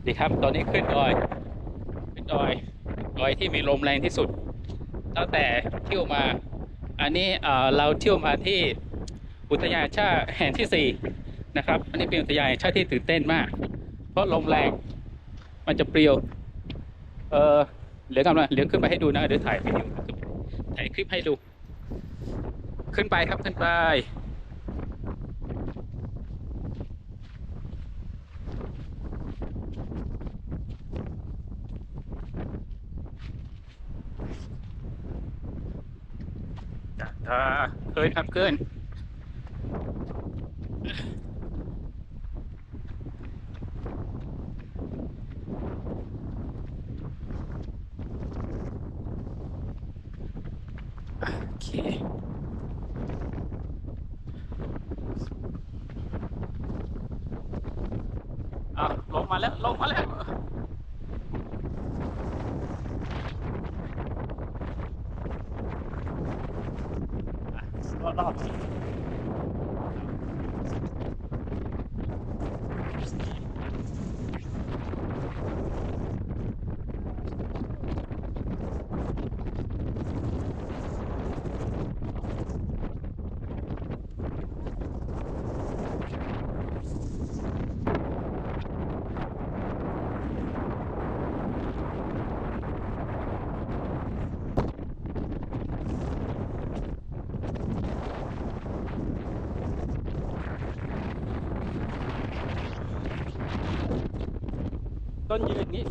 ดีครับตอนนี้ขึ้นดอยขึ้นดอยดอยที่มีลมแรงที่สุดตั้งแต่เที่ยวมาอันนี้เราเที่ยวมาที่อุทยานแห่งชาติแห่งที่สี่นะครับอันนี้เป็นอุทยานแห่งชาติที่ตื่นเต้นมากเพราะลมแรงมันจะเปลี่ยวเออเดี๋ยวกำลังเดี๋ยวขึ้นไปให้ดูนะเดี๋ยวถ่ายวิดีโอถ่ายคลิปให้ดูขึ้นไปครับขึ้นไปขึ้นครับขึ้นโอเคลงมาแล้วลงมาแล้วรอบต้นยืนนี้